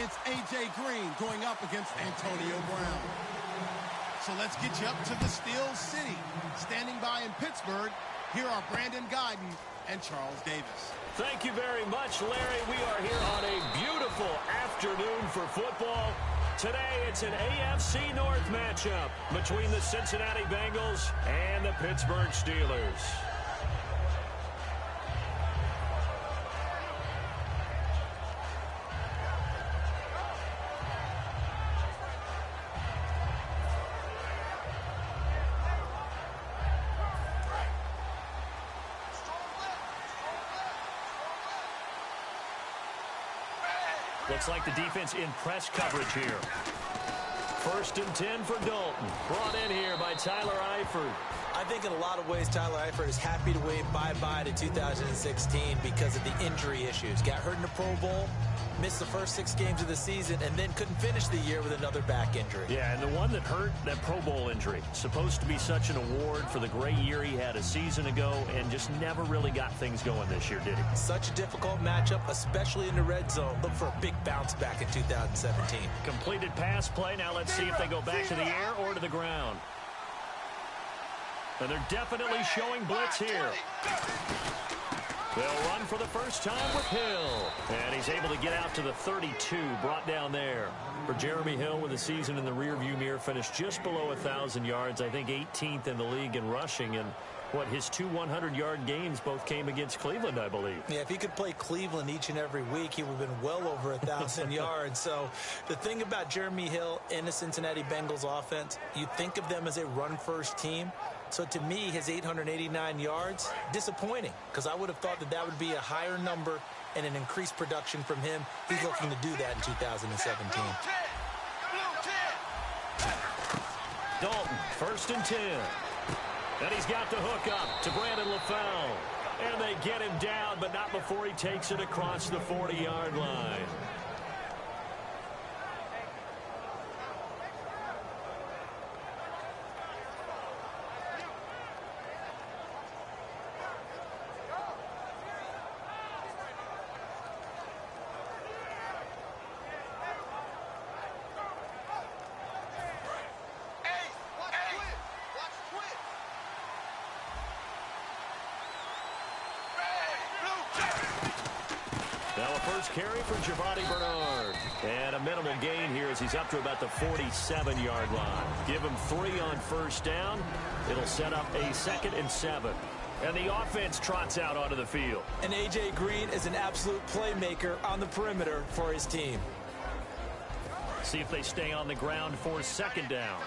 It's A.J. Green going up against Antonio Brown. So let's get you up to the Steel City. Standing by in Pittsburgh, here are Brandon Guyton and Charles Davis. Thank you very much, Larry. We are here on a beautiful afternoon for football. Today, it's an AFC North matchup between the Cincinnati Bengals and the Pittsburgh Steelers. Looks like the defense in press coverage here. 1st and 10 for Dalton. Brought in here by Tyler Eifert. I think in a lot of ways, Tyler Eifert is happy to wave bye-bye to 2016 because of the injury issues. Got hurt in the Pro Bowl, missed the first 6 games of the season, and then couldn't finish the year with another back injury. Yeah, and the one that hurt, that Pro Bowl injury. Supposed to be such an award for the great year he had a season ago, and just never really got things going this year, did he? Such a difficult matchup, especially in the red zone. Look for a big bounce back in 2017. Completed pass play. Now let's see if they go back to the air or to the ground. And they're definitely showing blitz here. They'll run for the first time with Hill. And he's able to get out to the 32, brought down there. For Jeremy Hill, with the season in the rearview mirror, finished just below 1,000 yards. I think 18th in the league in rushing. And his 2 100-yard games both came against Cleveland, I believe. Yeah, if he could play Cleveland each and every week, he would have been well over 1,000 yards. So the thing about Jeremy Hill in the Cincinnati Bengals offense, you think of them as a run-first team. So to me, his 889 yards, disappointing, because I would have thought that would be a higher number and an increased production from him. He's looking to do that in 2017. Dalton, 1st and 10. And he's got the hook up to Brandon LaFell. And they get him down, but not before he takes it across the 40-yard line. Now a first carry for Giovanni Bernard. And a minimal gain here as he's up to about the 47-yard line. Give him 3 on first down. It'll set up a 2nd and 7. And the offense trots out onto the field. And A.J. Green is an absolute playmaker on the perimeter for his team. See if they stay on the ground for 2nd down.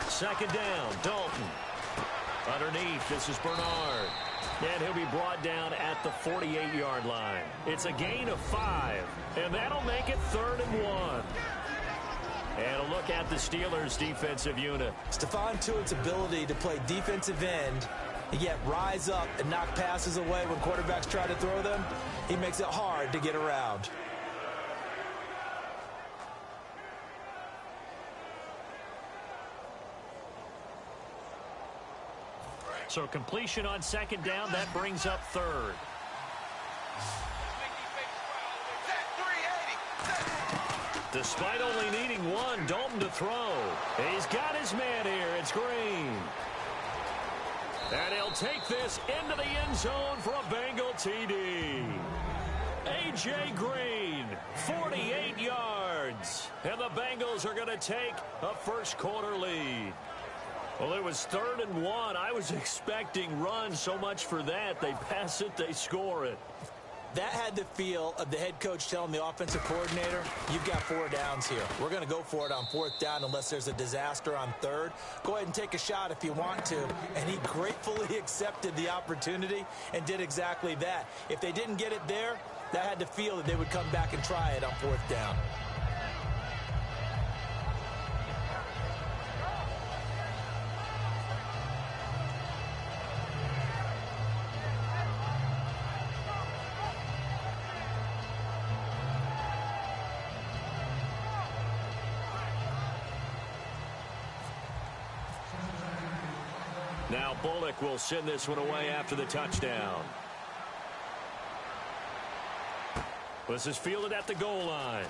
Second down, Dalton. Underneath, this is Bernard. And he'll be brought down at the 48-yard line. It's a gain of 5, and that'll make it 3rd and 1. And a look at the Steelers' defensive unit. Stephon Tuitt's ability to play defensive end and yet rise up and knock passes away when quarterbacks try to throw them, he makes it hard to get around. So completion on 2nd down, that brings up 3rd. Despite only needing 1, Dalton to throw. He's got his man here. It's Green. And he'll take this into the end zone for a Bengal TD. A.J. Green, 48 yards. And the Bengals are going to take a first-quarter lead. Well, it was 3rd and 1. I was expecting runs, so much for that. They pass it, they score it. That had the feel of the head coach telling the offensive coordinator, you've got 4 downs here. We're going to go for it on 4th down unless there's a disaster on 3rd. Go ahead and take a shot if you want to. And he gratefully accepted the opportunity and did exactly that. If they didn't get it there, that had the feel that they would come back and try it on 4th down. Now Bullock will send this one away after the touchdown. This is fielded at the goal line.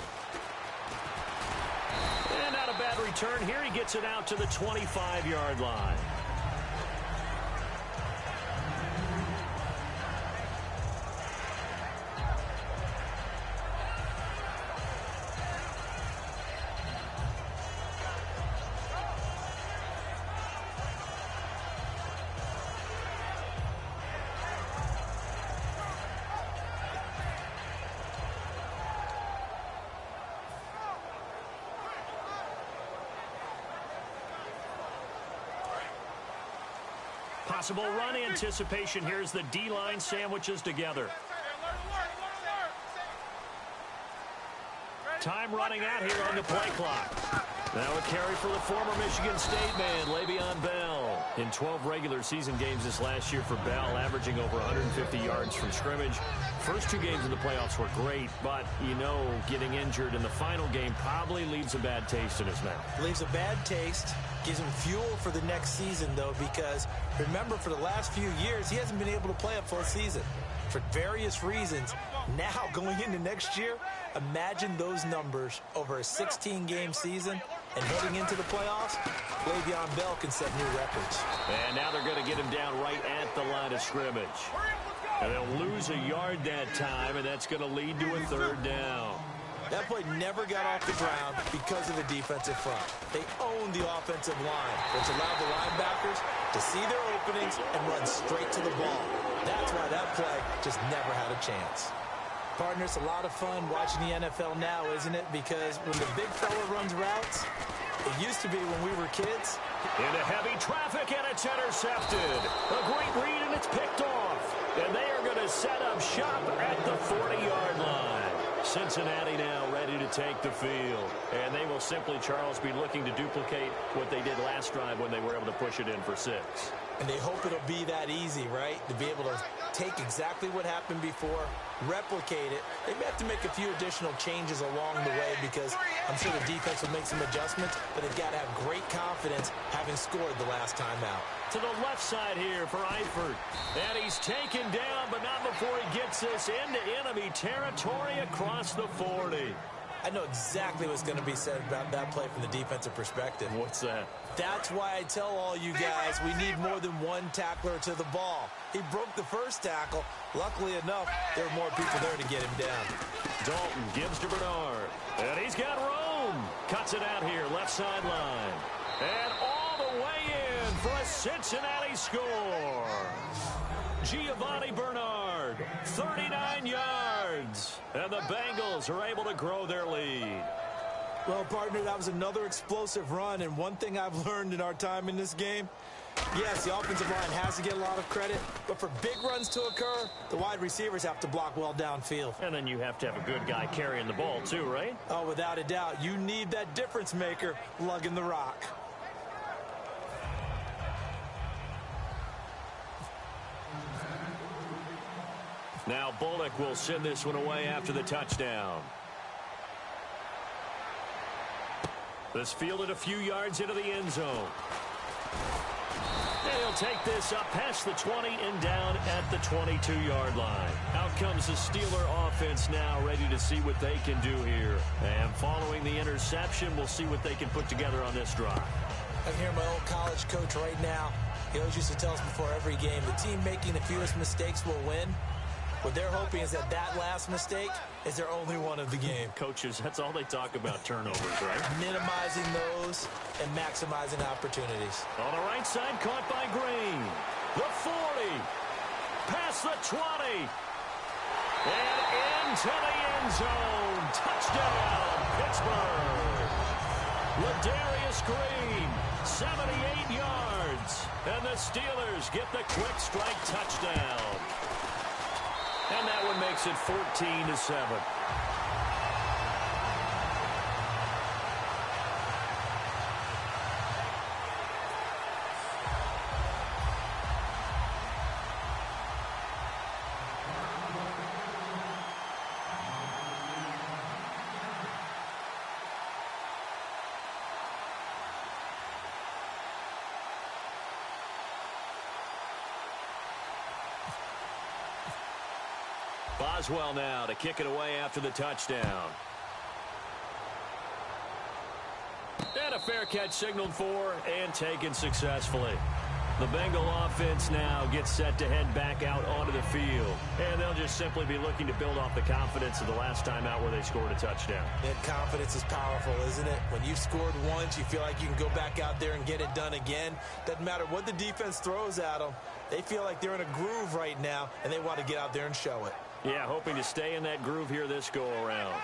And not a bad return here. He gets it out to the 25-yard line. Possible run anticipation. Here's the D-line sandwiches together. Time running out here on the play clock. Now a carry for the former Michigan State man, Le'Veon Bell. In 12 regular season games this last year for Bell, averaging over 150 yards from scrimmage. First two games in the playoffs were great, but, you know, getting injured in the final game probably leaves a bad taste in his mouth. Leaves a bad taste. Gives him fuel for the next season, though, because remember, for the last few years, he hasn't been able to play a full season for various reasons. Now, going into next year, imagine those numbers over a 16-game season and heading into the playoffs. Le'Veon Bell can set new records. And now they're going to get him down right at the line of scrimmage. And they'll lose a yard that time, and that's going to lead to a third down. That play never got off the ground because of the defensive front. They owned the offensive line, which allowed the linebackers to see their openings and run straight to the ball. That's why that play just never had a chance. Partner, it's a lot of fun watching the NFL now, isn't it? Because when the big fella runs routes, it used to be when we were kids. Into heavy traffic, and it's intercepted. A great read, and it's picked off. And they are going to set up shop at the 40-yard line. Cincinnati now ready to take the field. And they will simply, Charles, be looking to duplicate what they did last drive when they were able to push it in for 6. And they hope it'll be that easy, right? To be able to take exactly what happened before, replicate it. They may have to make a few additional changes along the way because I'm sure the defense will make some adjustments, but they've got to have great confidence having scored the last time out. To the left side here for Eifert. And he's taken down, but not before he gets this into enemy territory across the 40. I know exactly what's going to be said about that play from the defensive perspective. What's that? That's why I tell all you guys we need more than one tackler to the ball. He broke the first tackle. Luckily enough, there were more people there to get him down. Dalton gives to Bernard. And he's got room. Cuts it out here, left sideline. And all the way in for a Cincinnati score. Giovanni Bernard, 39 yards. And the Bengals are able to grow their lead. Well, partner, that was another explosive run, and one thing I've learned in our time in this game, yes, the offensive line has to get a lot of credit, but for big runs to occur, the wide receivers have to block well downfield. And then you have to have a good guy carrying the ball too, right? Oh, without a doubt. You need that difference maker lugging the rock. Now Bullock will send this one away after the touchdown. This fielded a few yards into the end zone. And he'll take this up past the 20 and down at the 22-yard line. Out comes the Steeler offense now, ready to see what they can do here. And following the interception, we'll see what they can put together on this drive. I can hear my old college coach right now. He always used to tell us before every game, the team making the fewest mistakes will win. What they're hoping is that last mistake is their only one of the game. Coaches, that's all they talk about, turnovers, right? Minimizing those and maximizing opportunities. On the right side, caught by Green. The 40. Past the 20. And into the end zone. Touchdown, Pittsburgh. Ladarius Green, 78 yards. And the Steelers get the quick strike touchdown. And that one makes it 14-7. Boswell now to kick it away after the touchdown. And a fair catch signaled for and taken successfully. The Bengal offense now gets set to head back out onto the field. And they'll just simply be looking to build off the confidence of the last time out where they scored a touchdown. That confidence is powerful, isn't it? When you've scored once, you feel like you can go back out there and get it done again. Doesn't matter what the defense throws at them. They feel like they're in a groove right now, and they want to get out there and show it. Yeah, hoping to stay in that groove here this go-around.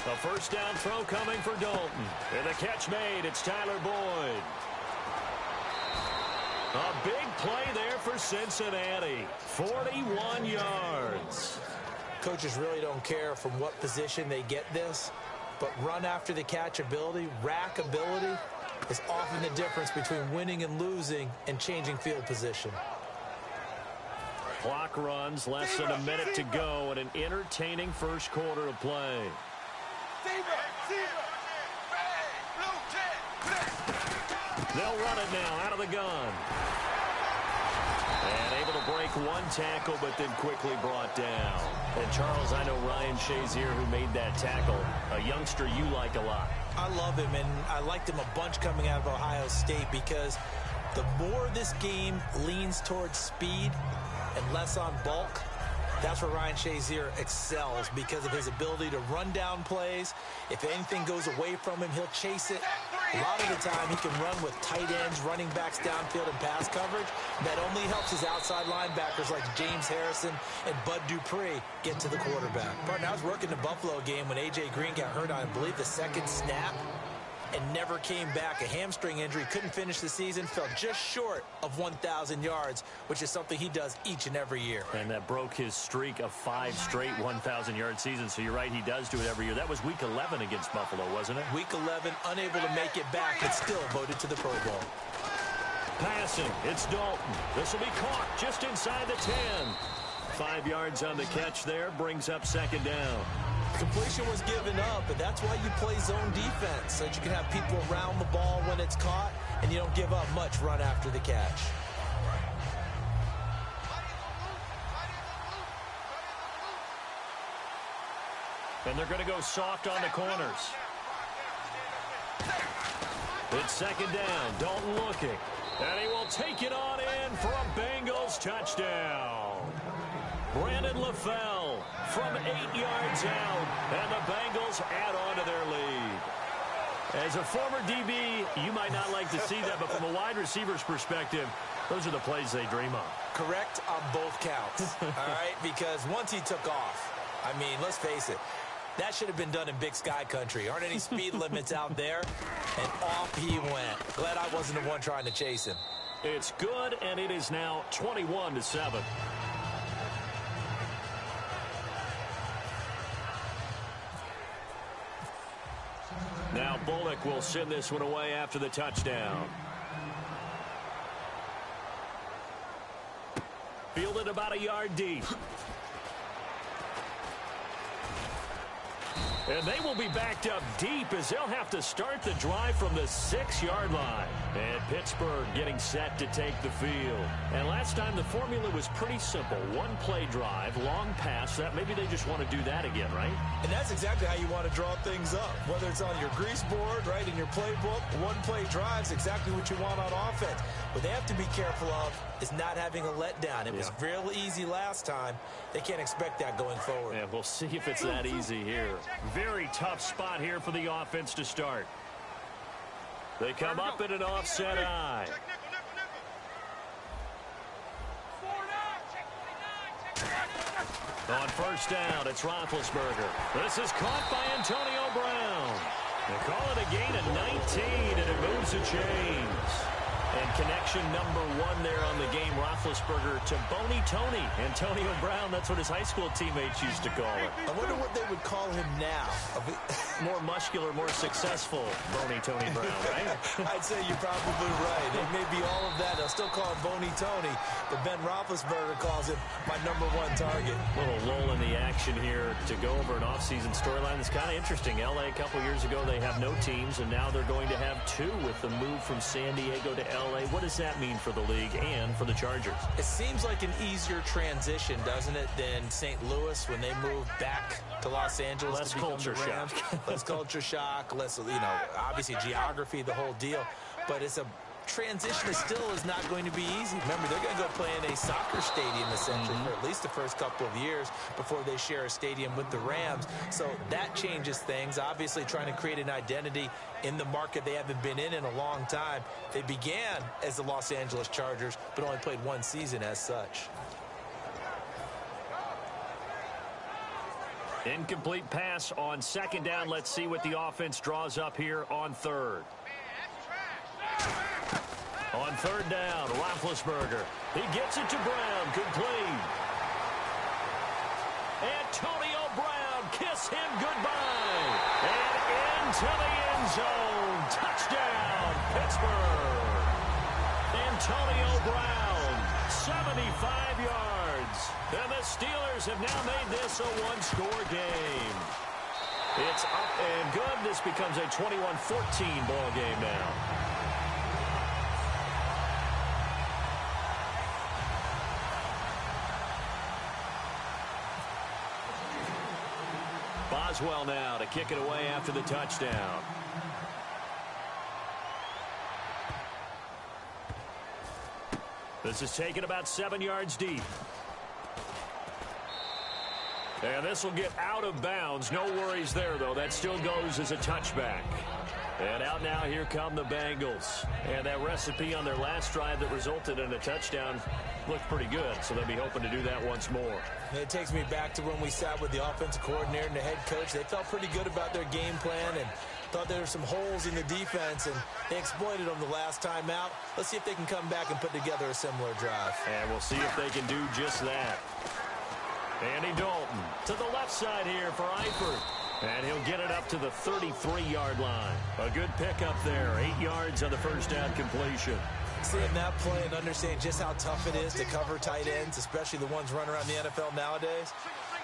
A first down throw coming for Dalton. And the catch made. It's Tyler Boyd. A big play there for Cincinnati. 41 yards. Coaches really don't care from what position they get this, but run after the catch ability, rack ability, is often the difference between winning and losing and changing field position. Clock runs, less than a minute to go, and an entertaining first quarter of play. They'll run it now out of the gun. And able to break one tackle, but then quickly brought down. And, Charles, I know Ryan Shazier, who made that tackle, a youngster you like a lot. I love him, and I liked him a bunch coming out of Ohio State because the more this game leans towards speed and less on bulk, that's where Ryan Shazier excels because of his ability to run down plays. If anything goes away from him, he'll chase it. A lot of the time, he can run with tight ends, running backs downfield, and pass coverage. That only helps his outside linebackers like James Harrison and Bud Dupree get to the quarterback. Partner, I was working the Buffalo game when A.J. Green got hurt on, I believe, the second snap and never came back. A hamstring injury, couldn't finish the season, fell just short of 1,000 yards, which is something he does each and every year. And that broke his streak of 5 straight 1,000-yard seasons. So you're right, he does do it every year. That was Week 11 against Buffalo, wasn't it? Week 11, unable to make it back, but still voted to the Pro Bowl. Passing, it's Dalton. This will be caught just inside the 10. 5 yards on the catch there, brings up second down. Completion was given up, but that's why you play zone defense, so that you can have people around the ball when it's caught, and you don't give up much run after the catch. And they're going to go soft on the corners. It's second down. Dalton looking. And he will take it on in for a Bengals touchdown. Brandon LaFell from 8 yards out, and the Bengals add on to their lead. As a former DB, you might not like to see that, but from a wide receiver's perspective, those are the plays they dream of. Correct on both counts, all right? Because once he took off, I mean, let's face it, that should have been done in Big Sky Country. Aren't any speed limits out there? And off he went. Glad I wasn't the one trying to chase him. It's good, and it is now 21-7. Now Bullock will send this one away after the touchdown. Fielded about a yard deep. And they will be backed up deep as they'll have to start the drive from the 6-yard line. And Pittsburgh getting set to take the field. And last time the formula was pretty simple. One play drive, long pass. That maybe they just want to do that again, right? And that's exactly how you want to draw things up. Whether it's on your grease board, right, in your playbook, one play drive's exactly what you want on offense. What they have to be careful of is not having a letdown. It was real easy last time. They can't expect that going forward. Yeah, we'll see if it's that easy here. Very tough spot here for the offense to start. They come up in an offset eye. On first down, it's Roethlisberger. This is caught by Antonio Brown. They call it a gain of 19, and it moves the chains. And connection number 1 there on the game, Roethlisberger to Boney Tony. Antonio Brown, that's what his high school teammates used to call it. I wonder what they would call him now. More muscular, more successful Boney Tony Brown, right? I'd say you're probably right. It may be all of that. They'll still call him Boney Tony, but Ben Roethlisberger calls him my number 1 target. A little lull in the action here to go over an offseason storyline that's kind of interesting. L.A. a couple years ago, they have no teams, and now they're going to have 2 with the move from San Diego to L.A. What does that mean for the league and for the Chargers? It seems like an easier transition, doesn't it, than St. Louis when they moved back to Los Angeles. Less culture shock. Less culture shock, less, obviously geography, the whole deal. But it's a transition that still is not going to be easy. Remember, they're going to go play in a soccer stadium essentially for at least the first couple of years before they share a stadium with the Rams. So that changes things. Obviously trying to create an identity in the market they haven't been in a long time. They began as the Los Angeles Chargers, but only played 1 season as such. Incomplete pass on 2nd down. Let's see what the offense draws up here on 3rd. On 3rd down, Roethlisberger. He gets it to Brown. Complete. Antonio Brown, kiss him goodbye. And into the end zone. Touchdown, Pittsburgh. Antonio Brown, 75 yards. And the Steelers have now made this a 1-score game. It's up and good. This becomes a 21-14 ball game now. Boswell now to kick it away after the touchdown. This is taken about 7 yards deep. And this will get out of bounds. No worries there, though. That still goes as a touchback. And out now, here come the Bengals. And that recipe on their last drive that resulted in a touchdown looked pretty good, so they'll be hoping to do that once more. And it takes me back to when we sat with the offensive coordinator and the head coach. They felt pretty good about their game plan and thought there were some holes in the defense, and they exploited them the last time out. Let's see if they can come back and put together a similar drive. And we'll see if they can do just that. Andy Dalton to the left side here for Eifert. And he'll get it up to the 33-yard line. A good pickup there. 8 yards on the first down completion. Seeing that play and understanding just how tough it is to cover tight ends, especially the ones running around the NFL nowadays,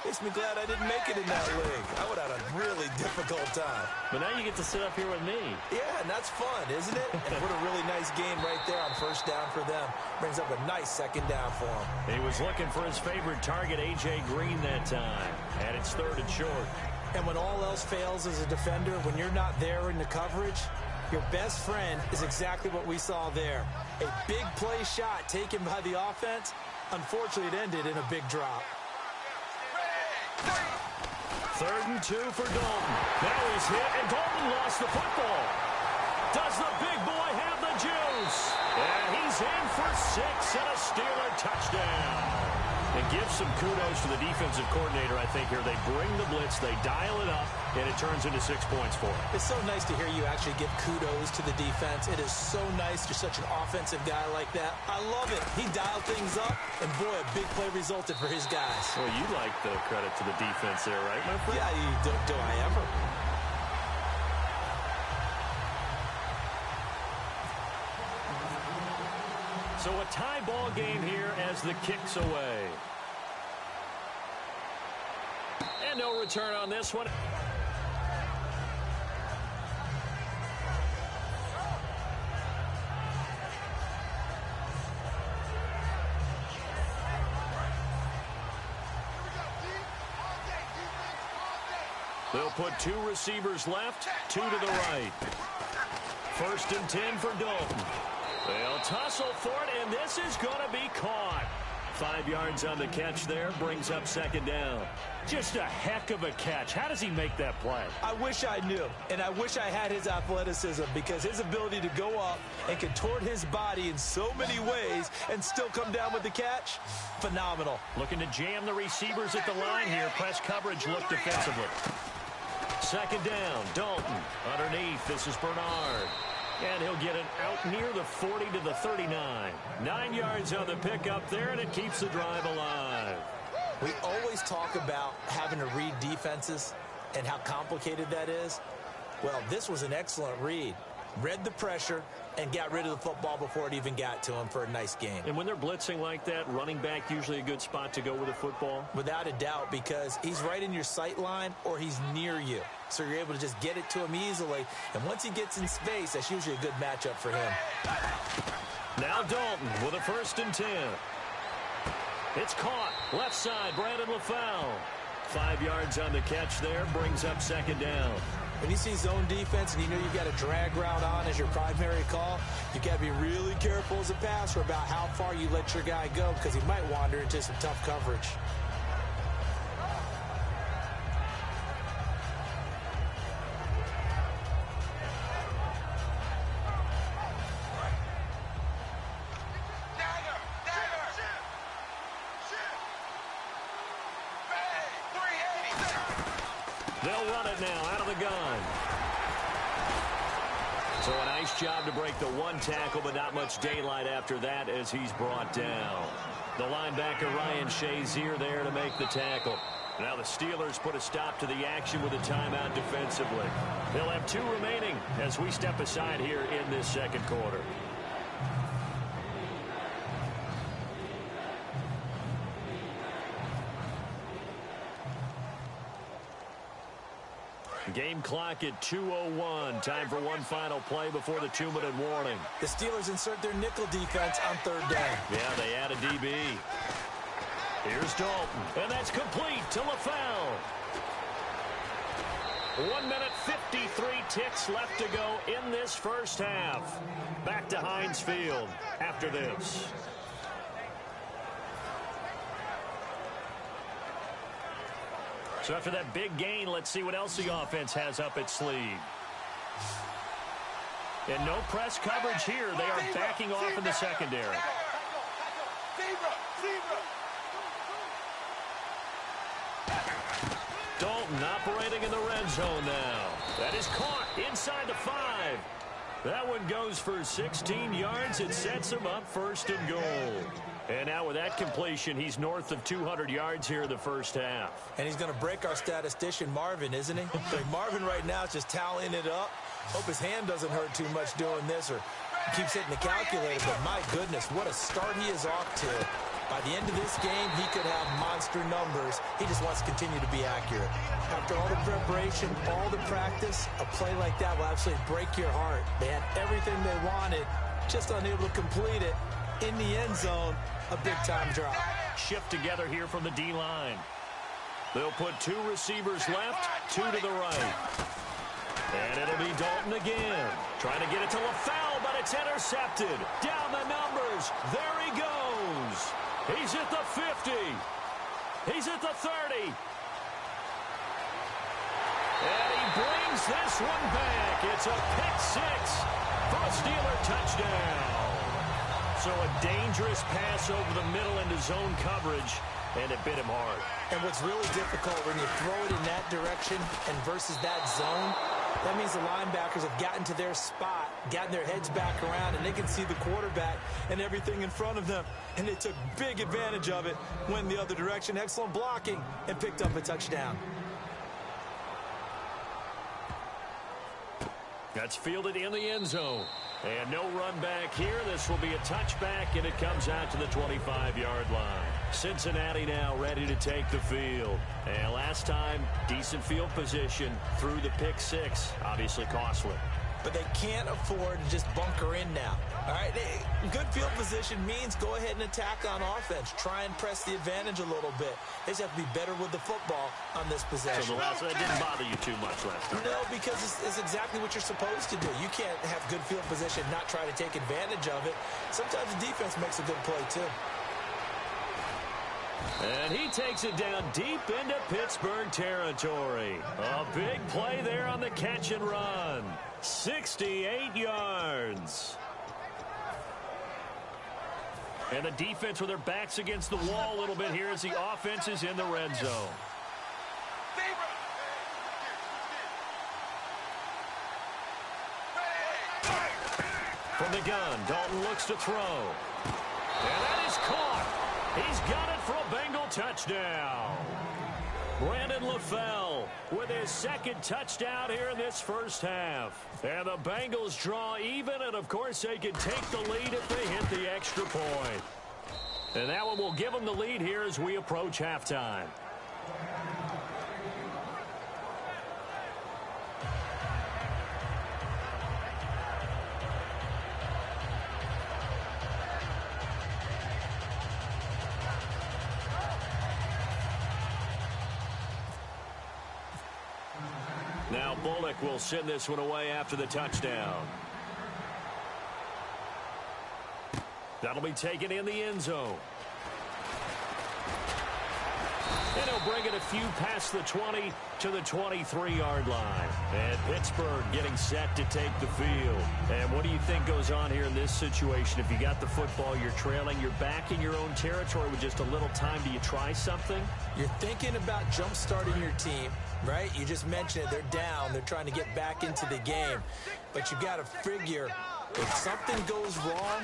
makes me glad I didn't make it in that league. I would have had a really difficult time. But now you get to sit up here with me. Yeah, and that's fun, isn't it? And what a really nice game right there on first down for them. Brings up a nice 2nd down for him. He was looking for his favorite target, A.J. Green, that time. And it's 3rd and short. And when all else fails as a defender, when you're not there in the coverage, your best friend is exactly what we saw there. A big play shot taken by the offense. Unfortunately, it ended in a big drop. 3rd and 2 for Dalton. Now he's hit, and Dalton lost the football. Does the big boy have the juice? And he's in for 6 and a Steeler touchdown. And give some kudos to the defensive coordinator, I think, here. They bring the blitz, they dial it up, and it turns into 6 points for them. It's so nice to hear you actually give kudos to the defense. It is so nice. You're such an offensive guy like that. I love it. He dialed things up, and boy, a big play resulted for his guys. Well, you like the credit to the defense there, right, my friend? Yeah, do I ever? So a tie ball game here as the kick's away. And no return on this one. They'll put 2 receivers left, 2 to the right. 1st and 10 for Dalton. They'll tussle for it, and this is going to be caught. 5 yards on the catch there, brings up 2nd down. Just a heck of a catch. How does he make that play? I wish I knew, and I wish I had his athleticism, because his ability to go up and contort his body in so many ways and still come down with the catch, phenomenal. Looking to jam the receivers at the line here. Press coverage look defensively. 2nd down, Dalton underneath. This is Bernard. And he'll get it out near the 40 to the 39. 9 yards on the pickup there, and it keeps the drive alive. We always talk about having to read defenses and how complicated that is. Well, this was an excellent read. Read the pressure and got rid of the football before it even got to him for a nice game. And when they're blitzing like that, running back usually a good spot to go with the football? Without a doubt, because he's right in your sight line or he's near you. So you're able to just get it to him easily. And once he gets in space, that's usually a good matchup for him. Now Dalton with a 1st and 10. It's caught. Left side, Brandon LaFell. 5 yards on the catch there, brings up 2nd down. When you see zone defense and you know you've got a drag route on as your primary call, you've got to be really careful as a passer about how far you let your guy go because he might wander into some tough coverage. They'll run it now out of the gun. So a nice job to break the 1 tackle, but not much daylight after that as he's brought down. The linebacker Ryan Shazier there to make the tackle. Now the Steelers put a stop to the action with a timeout defensively. They'll have 2 remaining as we step aside here in this 2nd quarter. Game clock at 2:01. Time for one final play before the 2-minute warning. The Steelers insert their nickel defense on 3rd down. Yeah, they add a DB. Here's Dalton, and that's complete to LaFell. 1 minute, 53 ticks left to go in this first half. Back to Heinz Field after this. So after that big gain, let's see what else the offense has up its sleeve. And no press coverage here. They are backing off in the secondary. Dalton operating in the red zone now. That is caught inside the 5. That one goes for 16 yards. It sets him up 1st and goal. And now with that completion, he's north of 200 yards here in the first half. And he's going to break our statistician, Marvin, isn't he? Like Marvin right now is just tallying it up. Hope his hand doesn't hurt too much doing this or keeps hitting the calculator. But my goodness, what a start he is off to. By the end of this game, he could have monster numbers. He just wants to continue to be accurate. After all the preparation, all the practice, a play like that will absolutely break your heart. They had everything they wanted, just unable to complete it. In the end zone, a big-time drop. Shift together here from the D-line. They'll put 2 receivers left, 2 to the right. And it'll be Dalton again. Trying to get it to LaFell, but it's intercepted. Down the numbers. There he goes. He's at the 50. He's at the 30. And he brings this one back. It's a pick 6 for a Steeler touchdown. So a dangerous pass over the middle into zone coverage, and it bit him hard. And what's really difficult when you throw it in that direction and versus that zone, that means the linebackers have gotten to their spot, gotten their heads back around, and they can see the quarterback and everything in front of them. And they took big advantage of it, went the other direction, excellent blocking, and picked up a touchdown. That's fielded in the end zone. And no run back here. This will be a touchback, and it comes out to the 25-yard line. Cincinnati now ready to take the field. And last time, decent field position through the pick 6. Obviously costly. But they can't afford to just bunker in now. All right, good field position means go ahead and attack on offense. Try and press the advantage a little bit. They just have to be better with the football on this possession. So that didn't bother you too much last time. No, because it's exactly what you're supposed to do. You can't have good field position and not try to take advantage of it. Sometimes the defense makes a good play, too. And he takes it down deep into Pittsburgh territory. A big play there on the catch and run. 68 yards. And the defense with their backs against the wall a little bit here as the offense is in the red zone. From the gun, Dalton looks to throw. And that is caught. He's got it for a Bengal touchdown. Brandon LaFell with his second touchdown here in this first half. And the Bengals draw even, and of course they can take the lead if they hit the extra point. And that one will give them the lead here as we approach halftime. Now Bullock will send this one away after the touchdown. That'll be taken in the end zone. And he'll bring it a few past the 20 to the 23-yard line. And Pittsburgh getting set to take the field. And what do you think goes on here in this situation? If you got the football, you're trailing, you're back in your own territory with just a little time. Do you try something? You're thinking about jump-starting your team, right? You just mentioned it. They're down. They're trying to get back into the game. But you got to figure if something goes wrong,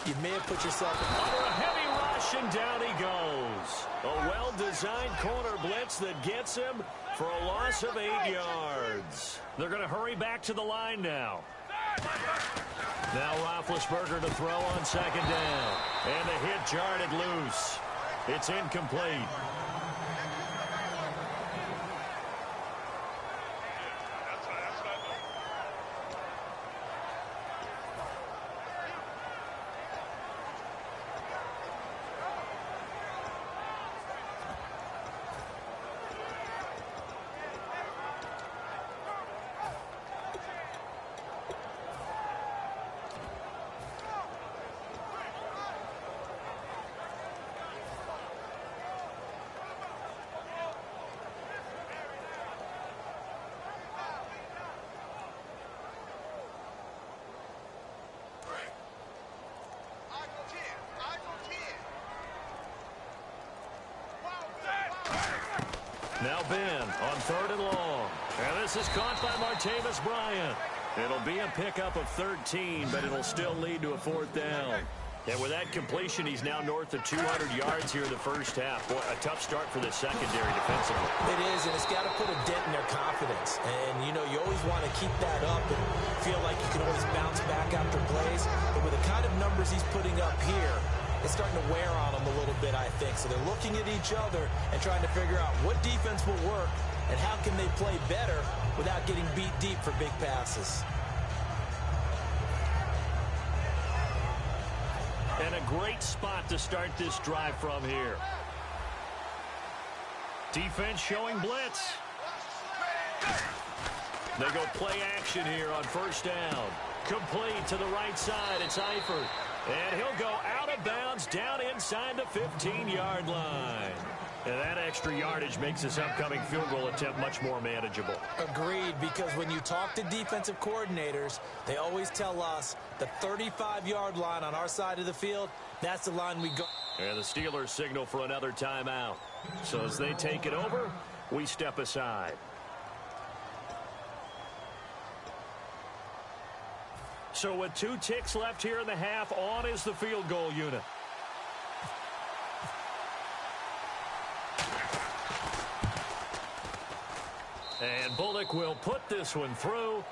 you may have put yourself under a heavy rush, and down he goes. A well-designed corner blitz that gets him for a loss of 8 yards. They're going to hurry back to the line now. Now Roethlisberger to throw on second down. And the hit jarred it loose. It's incomplete. Now Ben on third and long. And this is caught by Martavis Bryant. It'll be a pickup of 13, but it'll still lead to a fourth down. And with that completion, he's now north of 200 yards here in the first half. Boy, a tough start for the secondary defensively. It is, and it's got to put a dent in their confidence. And, you know, you always want to keep that up and feel like you can always bounce back after plays. But with the kind of numbers he's putting up here, it's starting to wear on them a little bit, I think. So they're looking at each other and trying to figure out what defense will work and how can they play better without getting beat deep for big passes. And a great spot to start this drive from here. Defense showing blitz. They go play action here on first down. Complete to the right side. It's Eifert. And he'll go out of bounds down inside the 15-yard line. And that extra yardage makes this upcoming field goal attempt much more manageable. Agreed, because when you talk to defensive coordinators, they always tell us the 35-yard line on our side of the field, that's the line we go. And the Steelers signal for another timeout. So as they take it over, we step aside. So with 2 ticks left here in the half, on is the field goal unit. And Bullock will put this one through.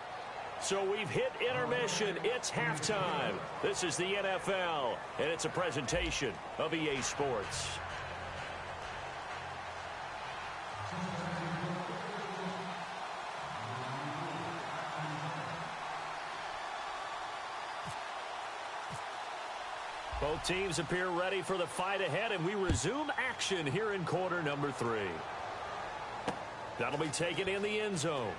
So we've hit intermission. It's halftime. This is the NFL, and it's a presentation of EA Sports. Both teams appear ready for the fight ahead, and we resume action here in quarter number 3. That'll be taken in the end zone.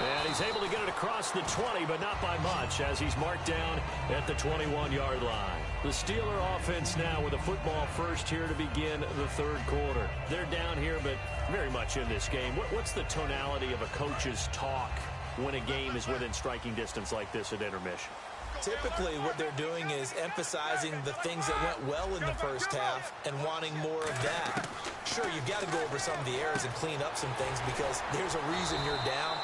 And he's able to get it across the 20, but not by much, as he's marked down at the 21-yard line. The Steeler offense now with a football first here to begin the third quarter. They're down here, but very much in this game. What's the tonality of a coach's talk when a game is within striking distance like this at intermission? Typically, what they're doing is emphasizing the things that went well in the first half and wanting more of that. Sure, you've got to go over some of the errors and clean up some things because there's a reason you're down.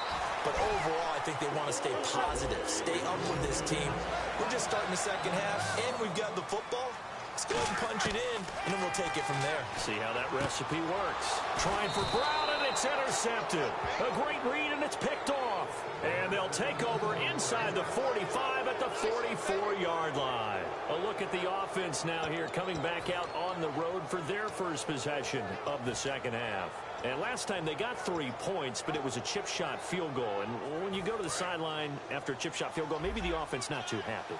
But overall, I think they want to stay positive, stay up with this team. We're just starting the second half, and we've got the football. Let's go ahead and punch it in, and then we'll take it from there. See how that recipe works. Trying for Brown, and it's intercepted. A great read, and it's picked off. And they'll take over inside the 45 at the 44-yard line. A look at the offense now here, coming back out on the road for their first possession of the second half. And last time they got 3 points, but it was a chip shot field goal. And when you go to the sideline after a chip shot field goal, maybe the offense not too happy.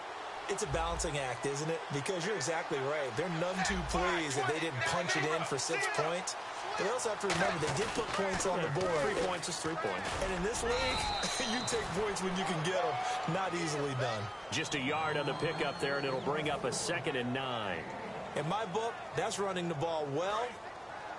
It's a balancing act, isn't it? Because you're exactly right. They're none too pleased that they didn't punch it in for 6 points. But they also have to remember they did put points on the board. 3 points is 3 points. And in this league, you take points when you can get them. Not easily done. Just a yard on the pickup there, and it'll bring up a 2nd and 9. In my book, that's running the ball well,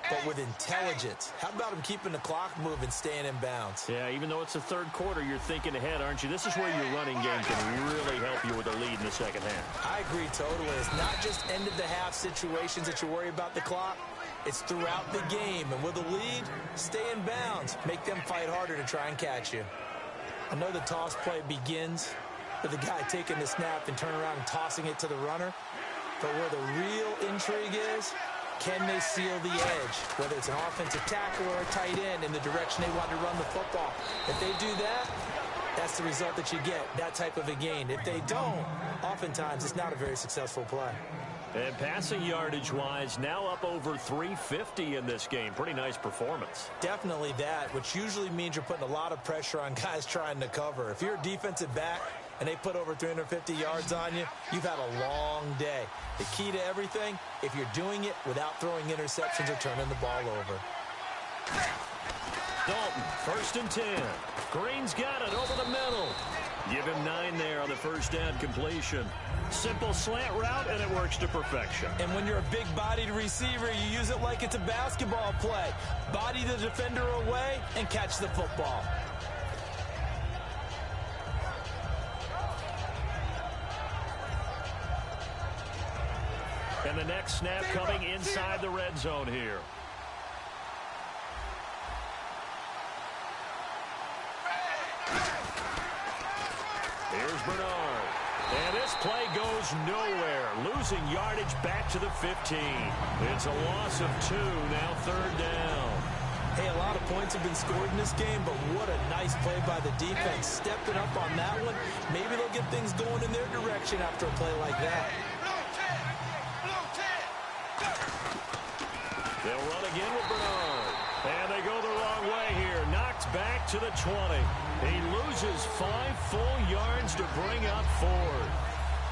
but with intelligence. How about him keeping the clock moving, staying in bounds? Yeah, even though it's the third quarter, you're thinking ahead, aren't you? This is where your running game can really help you with a lead in the second half. I agree totally. It's not just end-of-the-half situations that you worry about the clock. It's throughout the game. And with a lead, stay in bounds. Make them fight harder to try and catch you. I know the toss play begins with the guy taking the snap and turning around and tossing it to the runner. But where the real intrigue is, can they seal the edge? Whether it's an offensive tackle or a tight end in the direction they want to run the football. If they do that, that's the result that you get, that type of a gain. If they don't, oftentimes it's not a very successful play. And passing yardage-wise, now up over 350 in this game. Pretty nice performance. Definitely that, which usually means you're putting a lot of pressure on guys trying to cover. If you're a defensive back and they put over 350 yards on you, you've had a long day. The key to everything, if you're doing it without throwing interceptions or turning the ball over. Dalton, 1st and 10. Green's got it over the middle. Give him 9 there on the first down completion. Simple slant route, and it works to perfection. And when you're a big-bodied receiver, you use it like it's a basketball play. Body the defender away and catch the football. And the next snap coming inside the red zone here. Here's Bernard. And this play goes nowhere. Losing yardage back to the 15. It's a loss of 2, now 3rd down. Hey, a lot of points have been scored in this game, but what a nice play by the defense. Stepping up on that one. Maybe they'll get things going in their direction after a play like that. They'll run again with Bernard. And they go the wrong way here. Knocked back to the 20. He loses 5 full yards to bring up 4.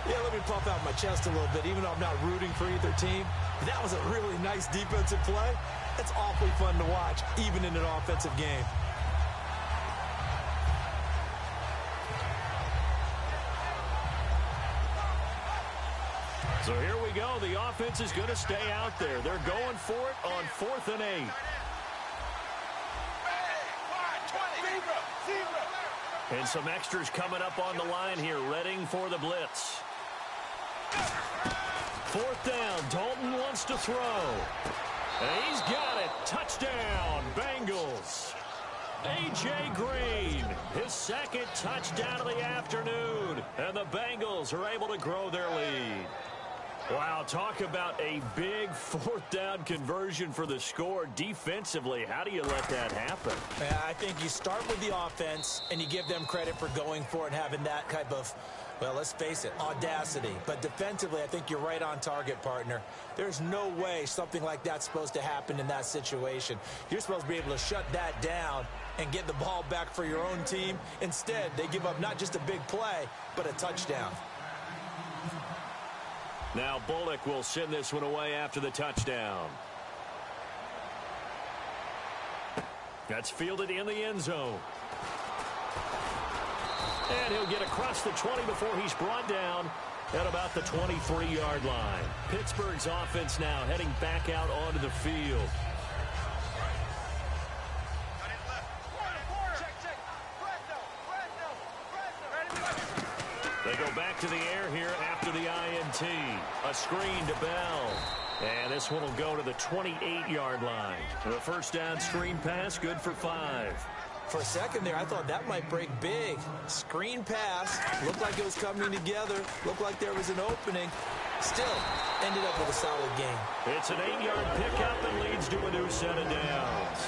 Yeah, let me puff out my chest a little bit, even though I'm not rooting for either team. That was a really nice defensive play. It's awfully fun to watch, even in an offensive game. So here we go. The offense is going to stay out there. They're going for it on 4th and 8. And some extras coming up on the line here, readying for the blitz. 4th down. Dalton wants to throw. And he's got it. Touchdown, Bengals. A.J. Green, his 2nd touchdown of the afternoon. And the Bengals are able to grow their lead. Wow, talk about a big 4th down conversion for the score. Defensively, how do you let that happen? Yeah, I think you start with the offense, and you give them credit for going for it and having that type of, well, let's face it, audacity. But defensively, I think you're right on target, partner. There's no way something like that's supposed to happen in that situation. You're supposed to be able to shut that down and get the ball back for your own team. Instead, they give up not just a big play, but a touchdown. Now Bullock will send this one away after the touchdown. That's fielded in the end zone. And he'll get across the 20 before he's brought down at about the 23-yard line. Pittsburgh's offense now heading back out onto the field. They go back to the air here after the INT. A screen to Bell. And this one will go to the 28-yard line. The first down screen pass, good for 5. For a second there, I thought that might break big. Screen pass. Looked like it was coming together. Looked like there was an opening. Still, ended up with a solid game. It's an 8-yard pickup and leads to a new set of downs.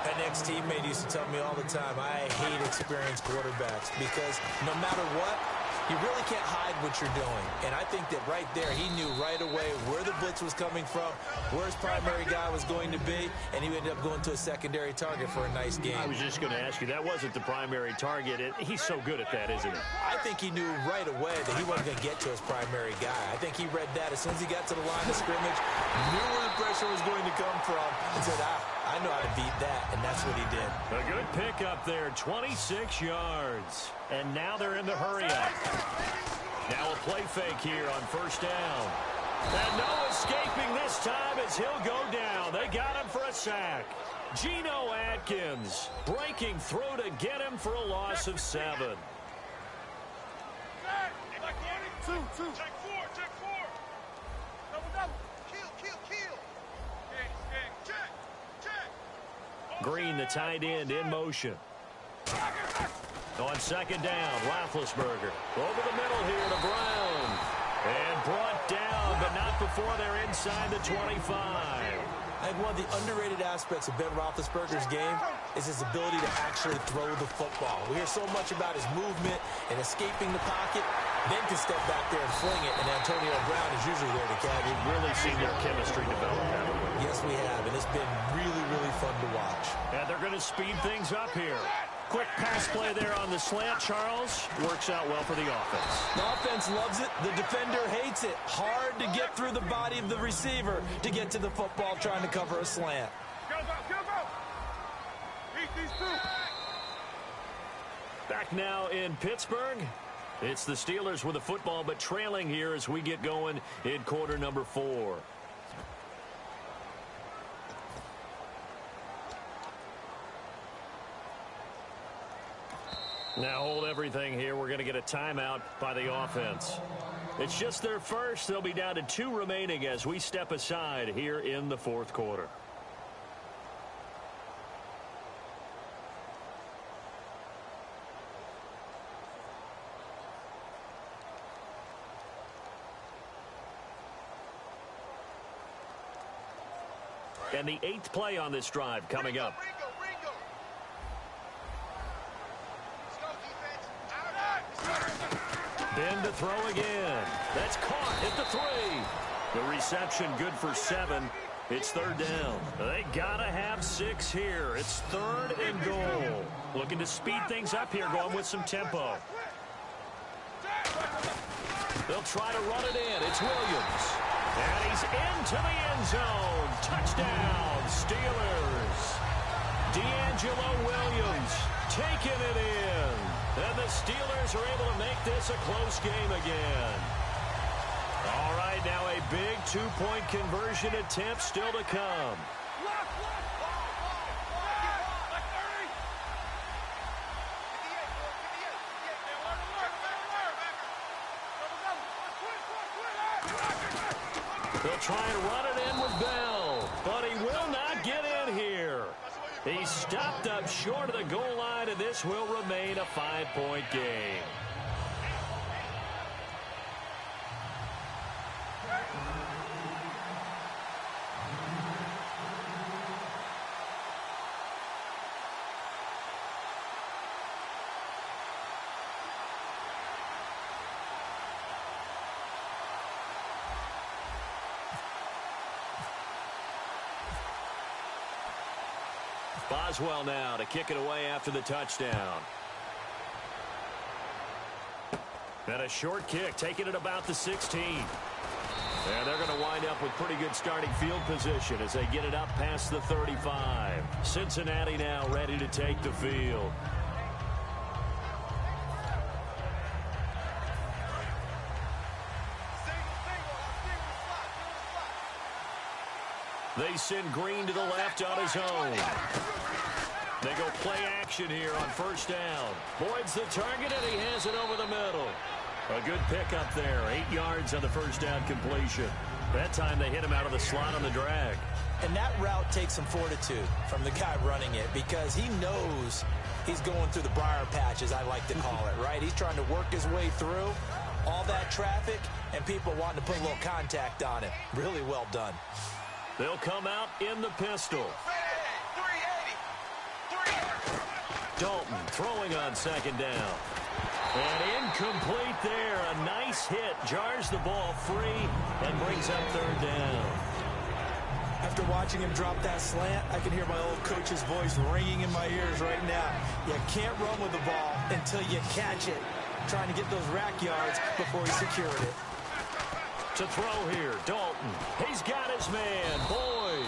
An ex-teammate used to tell me all the time, I hate experienced quarterbacks because no matter what, you really can't hide what you're doing. And I think that right there, he knew right away where the blitz was coming from, where his primary guy was going to be, and he ended up going to a secondary target for a nice game. I was just going to ask you, that wasn't the primary target. He's so good at that, isn't he? I think he knew right away that he wasn't going to get to his primary guy. I think he read that as soon as he got to the line of scrimmage, knew where the pressure was going to come from, and said, I know how to beat that, and that's what he did. A good pickup there, 26 yards. And now they're in the hurry-up. Now a play fake here on first down. And no escaping this time as he'll go down. They got him for a sack. Geno Atkins breaking through to get him for a loss of 7. Two. Check four. Double. Kill. Check. Green, the tight end, in motion. On second down, Roethlisberger. Over the middle here to Brown. And brought down, but not before they're inside the 25. I think one of the underrated aspects of Ben Roethlisberger's game is his ability to actually throw the football. We hear so much about his movement and escaping the pocket, then can step back there and fling it, and Antonio Brown is usually there to catch. We've really seen their chemistry develop, haven't we? Yes, we have, and it's been really, really fun to watch. And they're going to speed things up here. Quick pass play there on the slant, Charles. Works out well for the offense. The offense loves it. The defender hates it. Hard to get through the body of the receiver to get to the football trying to cover a slant. Go. Beat these two. Back now in Pittsburgh. It's the Steelers with the football, but trailing here as we get going in quarter number 4. Now hold everything here. We're going to get a timeout by the offense. It's just their first. They'll be down to 2 remaining as we step aside here in the fourth quarter. And the 8th play on this drive coming up. Ringo. Ben to throw again. That's caught at the 3. The reception good for 7. It's third down. They gotta have 6 here. It's 3rd and goal. Looking to speed things up here, going with some tempo. They'll try to run it in. It's Williams. And he's into the end zone. Touchdown, Steelers. D'Angelo Williams taking it in. And the Steelers are able to make this a close game again. All right, now a big 2-point conversion attempt still to come. They'll try and run it in with Bell, but he will not get in here. He's stopped up short of the goal line, and this will remain a 5-point game. Boswell now to kick it away after the touchdown. And a short kick, taking it about the 16. And they're going to wind up with pretty good starting field position as they get it up past the 35. Cincinnati now ready to take the field. They send Green to the left on his own. They go play action here on first down. Boyd's the target, and he has it over the middle. A good pickup there. 8 yards on the first down completion. That time they hit him out of the slot on the drag. And that route takes some fortitude from the guy running it because he knows he's going through the briar patch, as I like to call it, right? He's trying to work his way through all that traffic and people wanting to put a little contact on it. Really well done. They'll come out in the pistol. Dalton throwing on second down. And incomplete there. A nice hit. Jars the ball free and brings up third down. After watching him drop that slant, I can hear my old coach's voice ringing in my ears right now. You can't run with the ball until you catch it. Trying to get those rack yards before he secured it. To throw here, Dalton. He's got his man, Boyd.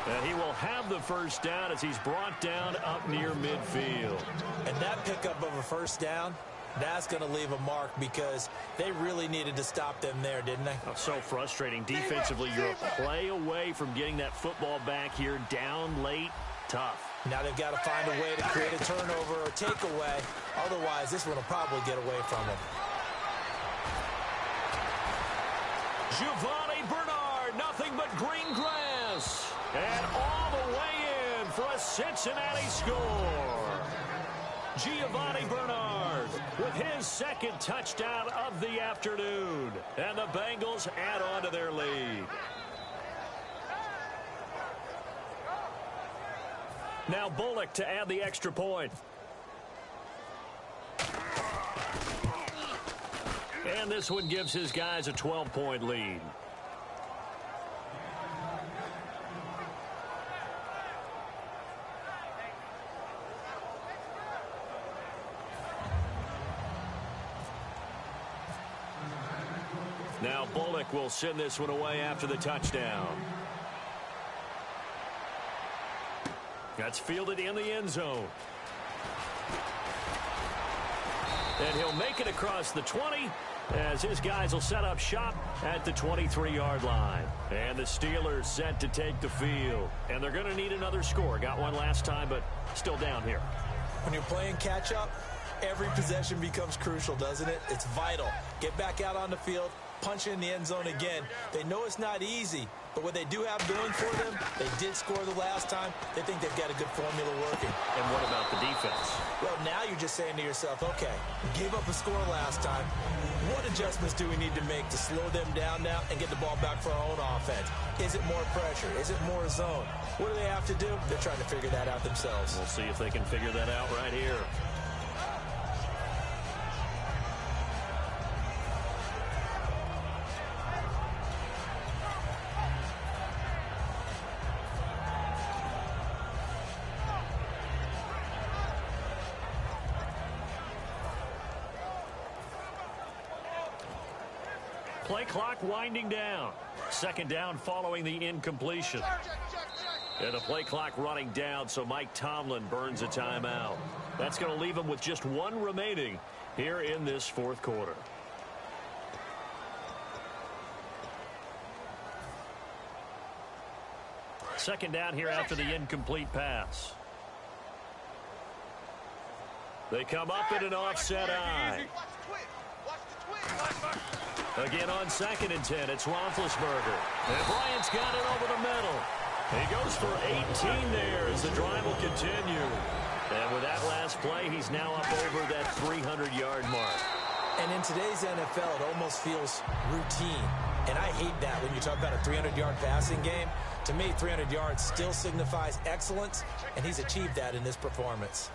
And he will have the first down as he's brought down up near midfield. And that pickup of a first down, that's going to leave a mark because they really needed to stop them there, didn't they? Oh, so frustrating. Defensively, you're a play away from getting that football back here down late. Tough. Now they've got to find a way to create a turnover or takeaway. Otherwise, this one will probably get away from them. Giovanni Bernard, nothing but green grass. And all the way in for a Cincinnati score. Giovanni Bernard with his second touchdown of the afternoon. And the Bengals add on to their lead. Now Bullock to add the extra point. And this one gives his guys a 12-point lead. Now Bullock will send this one away after the touchdown. That's fielded in the end zone. And he'll make it across the 20 as his guys will set up shop at the 23-yard line. And the Steelers set to take the field. And they're going to need another score. Got one last time, but still down here. When you're playing catch-up, every possession becomes crucial, doesn't it? It's vital. Get back out on the field, punch in the end zone again. They know it's not easy, but what they do have going for them, they did score the last time. They think they've got a good formula working. And what about the defense? Well, now you're just saying to yourself, okay, we gave up a score last time. What adjustments do we need to make to slow them down now and get the ball back for our own offense? Is it more pressure? Is it more zone? What do they have to do? They're trying to figure that out themselves. We'll see if they can figure that out right here. Play clock winding down. Second down following the incompletion. And the play clock running down, so Mike Tomlin burns a timeout. That's going to leave him with just one remaining here in this fourth quarter. Second down here after the incomplete pass. They come up in an offset eye. Again on 2nd and 10, it's Roethlisberger. And Bryant's got it over the middle. He goes for 18 there as the drive will continue. And with that last play, he's now up over that 300-yard mark. And in today's NFL, it almost feels routine. And I hate that when you talk about a 300-yard passing game. To me, 300 yards still signifies excellence, and he's achieved that in this performance.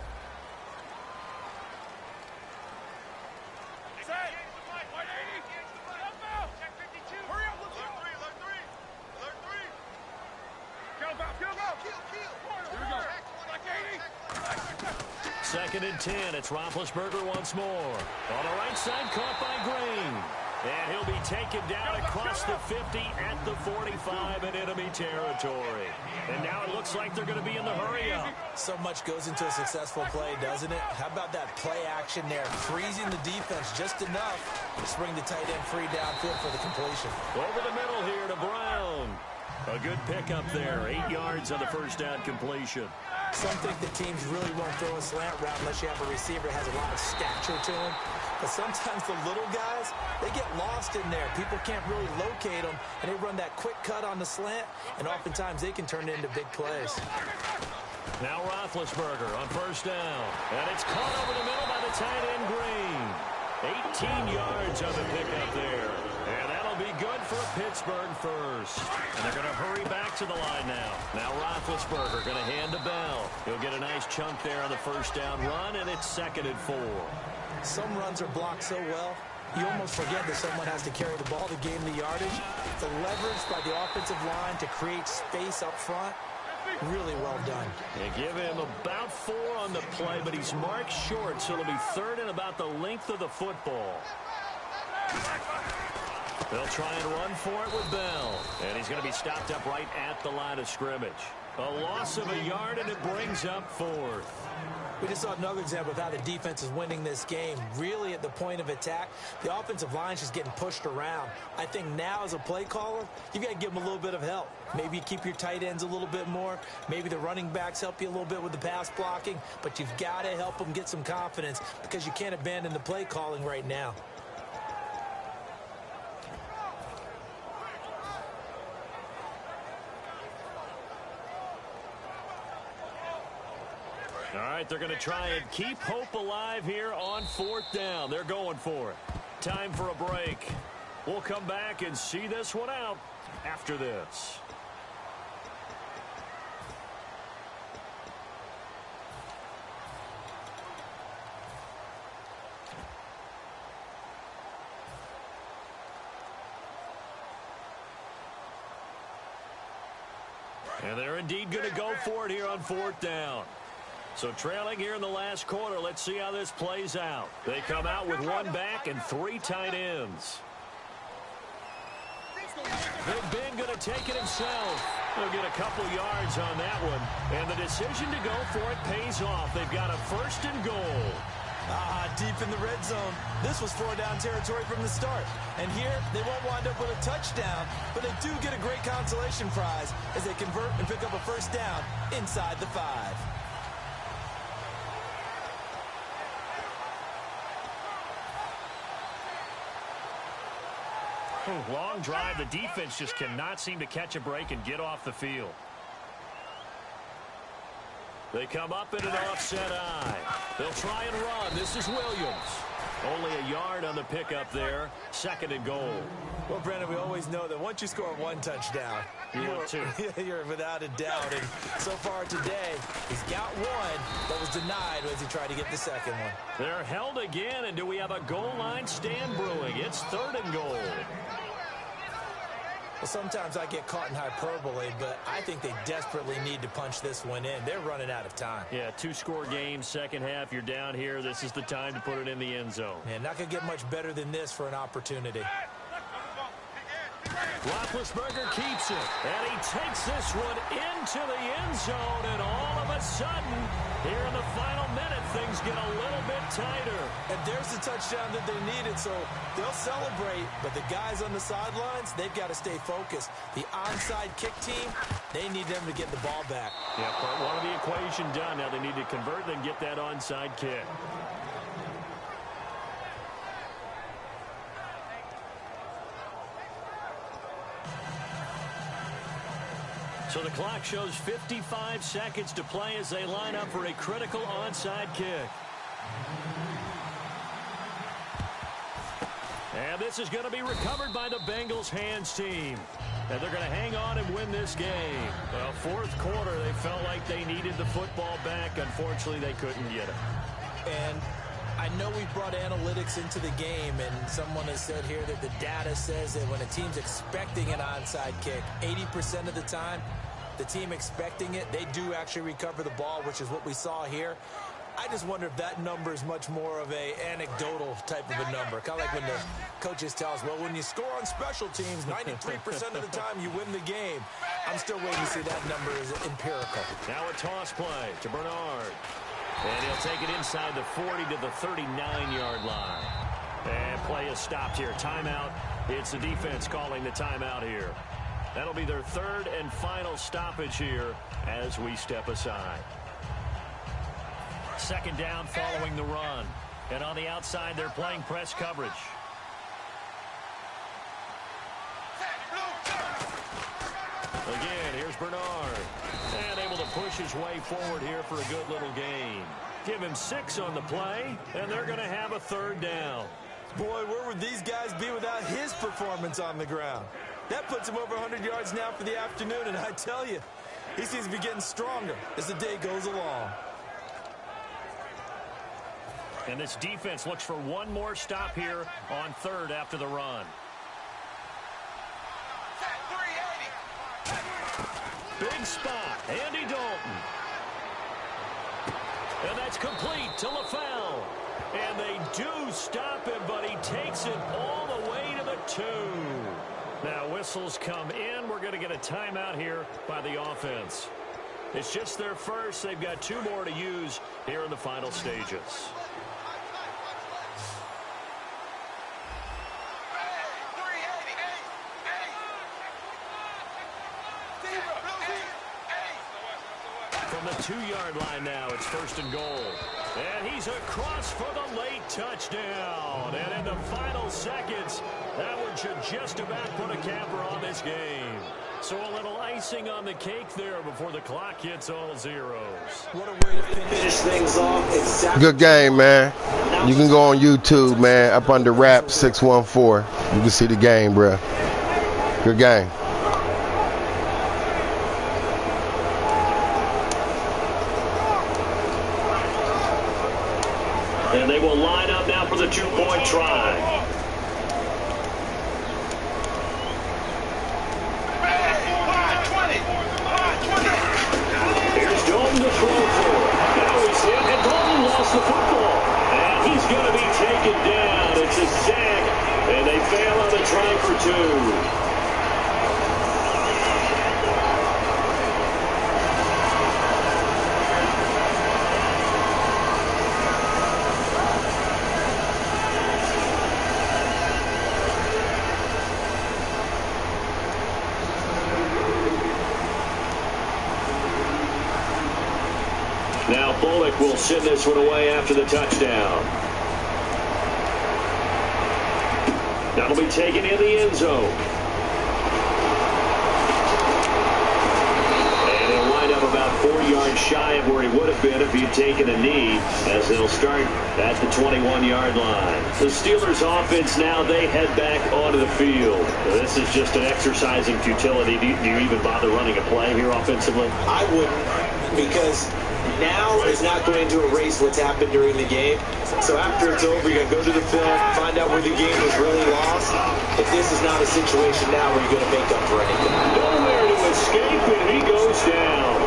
Second and 10, it's Roethlisberger once more. On the right side, caught by Green. And he'll be taken down across the 50 at the 45 in enemy territory. And now it looks like they're going to be in the hurry-up. So much goes into a successful play, doesn't it? How about that play action there, freezing the defense just enough to spring the tight end free downfield for the completion. Over the middle here to Brown. A good pickup there, 8 yards on the first down completion. Some think the teams really won't throw a slant route unless you have a receiver that has a lot of stature to him. But sometimes the little guys, they get lost in there. People can't really locate them, and they run that quick cut on the slant, and oftentimes they can turn it into big plays. Now Roethlisberger on first down. And it's caught over the middle by the tight end Green. 18 yards on the pickup there. And that'll be good for a Pittsburgh first. And they're going to hurry back to the line now. Now Roethlisberger going to hand to Bell. He'll get a nice chunk there on the first down run, and it's 2nd and 4. Some runs are blocked so well, you almost forget that someone has to carry the ball to gain the yardage. The leverage by the offensive line to create space up front, really well done. They give him about 4 on the play, but he's marked short, so it'll be 3rd and about the length of the football. They'll try and run for it with Bell, and he's going to be stopped up right at the line of scrimmage. A loss of a yard, and it brings up 4th. We just saw another example of how the defense is winning this game. Really at the point of attack, the offensive line is just getting pushed around. I think now as a play caller, you've got to give them a little bit of help. Maybe you keep your tight ends a little bit more. Maybe the running backs help you a little bit with the pass blocking. But you've got to help them get some confidence because you can't abandon the play calling right now. All right, they're going to try and keep hope alive here on 4th down. They're going for it. Time for a break. We'll come back and see this one out after this. And they're indeed going to go for it here on 4th down. So trailing here in the last quarter, let's see how this plays out. They come out with 1 back and 3 tight ends. Big Ben going to take it himself. He'll get a couple yards on that one. And the decision to go for it pays off. They've got a 1st and goal. Deep in the red zone. This was 4-down territory from the start. And here, they won't wind up with a touchdown, but they do get a great consolation prize as they convert and pick up a 1st down inside the 5. Long drive. The defense just cannot seem to catch a break and get off the field. They come up in an offset eye. They'll try and run. This is Williams. Only a yard on the pickup there. 2nd and goal. Well, Brandon, we always know that once you score 1 touchdown, you're without a doubt. And so far today, he's got 1, but was denied as he tried to get the 2nd one. They're held again, and do we have a goal line stand brewing? It's 3rd and goal. Well, sometimes I get caught in hyperbole, but I think they desperately need to punch this one in. They're running out of time. Yeah, 2-score game, second half. You're down here. This is the time to put it in the end zone. Man, not going to get much better than this for an opportunity. Roethlisberger keeps it, and he takes this one into the end zone, and all of a sudden, here in the final minute, things get a little bit tighter. And there's the touchdown that they needed, so they'll celebrate, but the guys on the sidelines, they've got to stay focused. The onside kick team, they need them to get the ball back. Yeah, part 1 of the equation done. Now they need to convert and get that onside kick. So the clock shows 55 seconds to play as they line up for a critical onside kick. And this is going to be recovered by the Bengals hands team. And they're going to hang on and win this game. Well, 4th quarter, they felt like they needed the football back. Unfortunately, they couldn't get it. And I know we've brought analytics into the game, and someone has said here that the data says that when a team's expecting an onside kick, 80% of the time, the team expecting it, they do actually recover the ball, which is what we saw here. I just wonder if that number is much more of a anecdotal type of a number. Kind of like when the coaches tell us, well, when you score on special teams, 93% of the time you win the game. I'm still waiting to see that number is empirical. Now a toss play to Bernard. And he'll take it inside the 40 to the 39-yard line. And play is stopped here. Timeout. It's the defense calling the timeout here. That'll be their 3rd and final stoppage here as we step aside. 2nd down following the run. And on the outside, they're playing press coverage. Again, here's Bernard. And able to push his way forward here for a good little gain. Give him 6 on the play, and they're going to have a 3rd down. Boy, where would these guys be without his performance on the ground? That puts him over 100 yards now for the afternoon, and I tell you, he seems to be getting stronger as the day goes along. And this defense looks for one more stop here on 3rd after the run. Big spot, Andy Dalton. And that's complete to LaFell. And they do stop him, but he takes it all the way to the 2. Now whistles come in. We're going to get a timeout here by the offense. It's just their first. They've got 2 more to use here in the final stages. From the 2-yard line now, it's 1st and goal. And he's across for the late touchdown. And in the final seconds, that one should just about put a capper on this game. So a little icing on the cake there before the clock hits all zeros. What a way to finish things off. Exactly. Good game, man. You can go on YouTube, man, up under Rapp614. You can see the game, bro. Good game. And they will line up now for the 2-point try. Here's Dalton to throw for. Now he's hit, and Dalton lost the football. And he's going to be taken down. It's a sack, and they fail on the try for 2. Now Bullock will send this one away after the touchdown. That'll be taken in the end zone. And he'll wind up about 4 yards shy of where he would have been if he'd taken a knee, as they'll start at the 21-yard line. The Steelers offense now, they head back onto the field. This is just an exercise in futility. Do you even bother running a play here offensively? I wouldn't, because now is not going to erase what's happened during the game. So after it's over, you're going to go to the film, find out where the game was really lost. If this is not a situation now where you're going to make up for anything. Nowhere to escape, and he goes down.